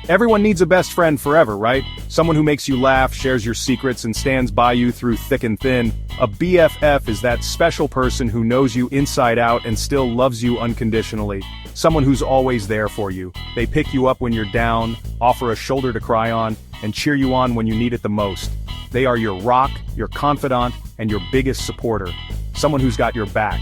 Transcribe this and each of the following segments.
Everyone needs a best friend forever, right? Someone who makes you laugh, shares your secrets, and stands by you through thick and thin. A BFF is that special person who knows you inside out and still loves you unconditionally. Someone who's always there for you. They pick you up when you're down, offer a shoulder to cry on, and cheer you on when you need it the most. They are your rock, your confidant, and your biggest supporter. Someone who's got your back.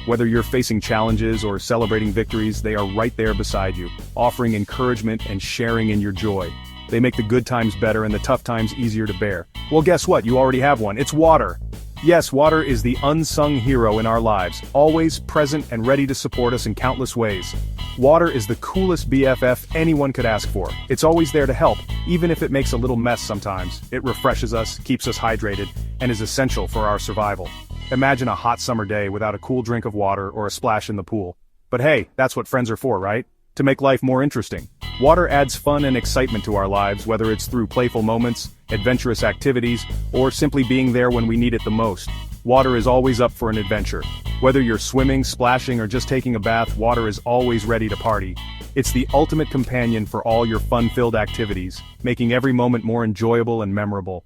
Whether you're facing challenges or celebrating victories, they are right there beside you, offering encouragement and sharing in your joy. They make the good times better and the tough times easier to bear. Well, guess what? You already have one. It's water. Yes, water is the unsung hero in our lives, always present and ready to support us in countless ways. Water is the coolest BFF anyone could ask for. It's always there to help, even if it makes a little mess sometimes. It refreshes us, keeps us hydrated, and is essential for our survival. Imagine a hot summer day without a cool drink of water or a splash in the pool. But hey, that's what friends are for, right? To make life more interesting. Water adds fun and excitement to our lives, whether it's through playful moments, adventurous activities, or simply being there when we need it the most. Water is always up for an adventure. Whether you're swimming, splashing, or just taking a bath, water is always ready to party. It's the ultimate companion for all your fun-filled activities, making every moment more enjoyable and memorable.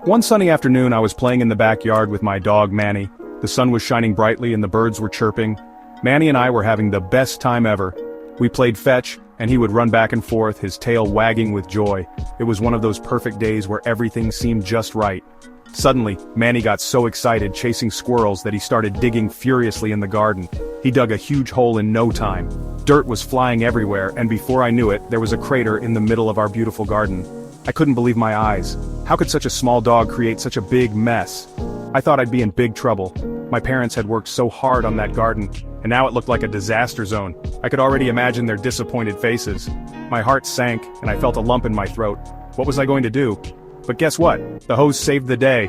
One sunny afternoon, I was playing in the backyard with my dog Manny. The sun was shining brightly and the birds were chirping. Manny and I were having the best time ever. We played fetch, and he would run back and forth, his tail wagging with joy. It was one of those perfect days where everything seemed just right. Suddenly, Manny got so excited chasing squirrels that he started digging furiously in the garden. He dug a huge hole in no time. Dirt was flying everywhere, and before I knew it, there was a crater in the middle of our beautiful garden. I couldn't believe my eyes. How could such a small dog create such a big mess? I thought I'd be in big trouble. My parents had worked so hard on that garden, and now it looked like a disaster zone. I could already imagine their disappointed faces. My heart sank, and I felt a lump in my throat. What was I going to do? But guess what? The hose saved the day.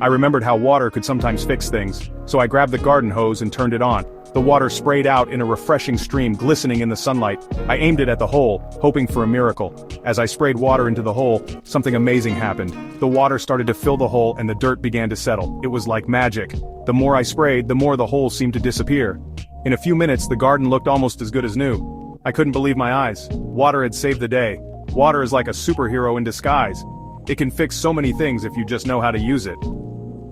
I remembered how water could sometimes fix things, so I grabbed the garden hose and turned it on. The water sprayed out in a refreshing stream glistening in the sunlight. I aimed it at the hole, hoping for a miracle. As I sprayed water into the hole, something amazing happened. The water started to fill the hole and the dirt began to settle. It was like magic. The more I sprayed, the more the hole seemed to disappear. In a few minutes, the garden looked almost as good as new. I couldn't believe my eyes. Water had saved the day. Water is like a superhero in disguise. It can fix so many things if you just know how to use it.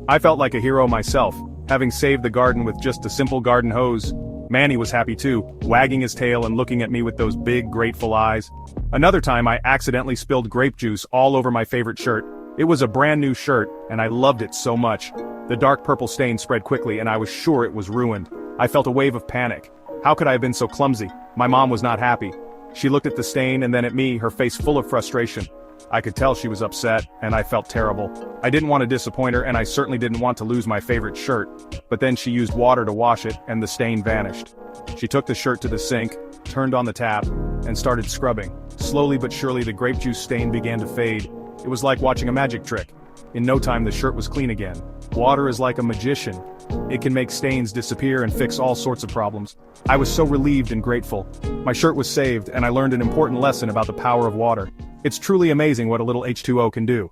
I felt like a hero myself, having saved the garden with just a simple garden hose. Manny was happy too, wagging his tail and looking at me with those big, grateful eyes. Another time I accidentally spilled grape juice all over my favorite shirt. It was a brand new shirt, and I loved it so much. The dark purple stain spread quickly and I was sure it was ruined. I felt a wave of panic. How could I have been so clumsy? My mom was not happy. She looked at the stain and then at me, her face full of frustration. I could tell she was upset, and I felt terrible. I didn't want to disappoint her, and I certainly didn't want to lose my favorite shirt. But then she used water to wash it, and the stain vanished. She took the shirt to the sink, turned on the tap, and started scrubbing. Slowly but surely the grape juice stain began to fade. It was like watching a magic trick. In no time the shirt was clean again. Water is like a magician. It can make stains disappear and fix all sorts of problems. I was so relieved and grateful. My shirt was saved, and I learned an important lesson about the power of water. It's truly amazing what a little H2O can do.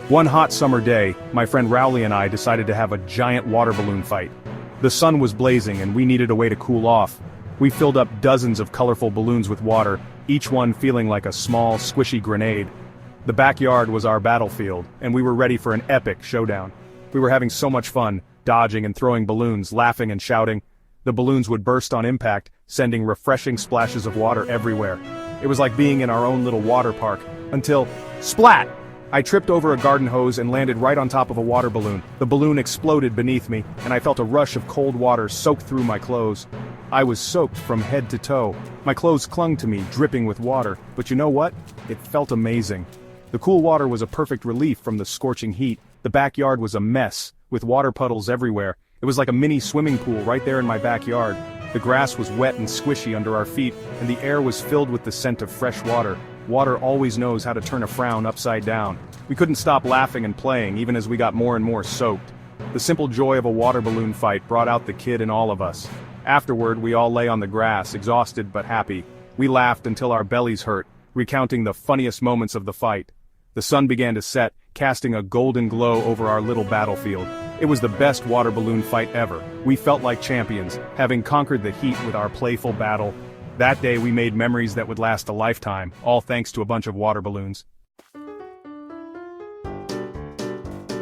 One hot summer day, my friend Rowley and I decided to have a giant water balloon fight. The sun was blazing and we needed a way to cool off. We filled up dozens of colorful balloons with water, each one feeling like a small, squishy grenade. The backyard was our battlefield, and we were ready for an epic showdown. We were having so much fun, dodging and throwing balloons, laughing and shouting. The balloons would burst on impact, sending refreshing splashes of water everywhere. It was like being in our own little water park, until, splat! I tripped over a garden hose and landed right on top of a water balloon. The balloon exploded beneath me, and I felt a rush of cold water soak through my clothes. I was soaked from head to toe. My clothes clung to me, dripping with water, but you know what? It felt amazing. The cool water was a perfect relief from the scorching heat. The backyard was a mess, with water puddles everywhere. It was like a mini swimming pool right there in my backyard. The grass was wet and squishy under our feet, and the air was filled with the scent of fresh water. Water always knows how to turn a frown upside down. We couldn't stop laughing and playing, even as we got more and more soaked. The simple joy of a water balloon fight brought out the kid in all of us. Afterward, we all lay on the grass, exhausted but happy. We laughed until our bellies hurt, recounting the funniest moments of the fight. The sun began to set, casting a golden glow over our little battlefield. It was the best water balloon fight ever. We felt like champions, having conquered the heat with our playful battle. That day we made memories that would last a lifetime, all thanks to a bunch of water balloons.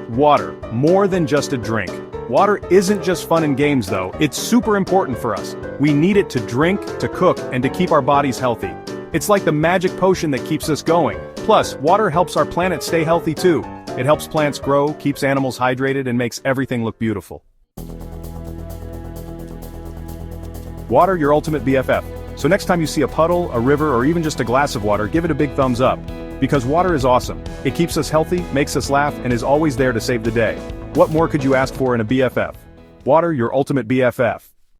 Water, more than just a drink. Water isn't just fun and games though, it's super important for us. We need it to drink, to cook, and to keep our bodies healthy. It's like the magic potion that keeps us going. Plus, water helps our planet stay healthy too. It helps plants grow, keeps animals hydrated, and makes everything look beautiful. Water, your ultimate BFF. So next time you see a puddle, a river, or even just a glass of water, give it a big thumbs up. Because water is awesome. It keeps us healthy, makes us laugh, and is always there to save the day. What more could you ask for in a BFF? Water, your ultimate BFF.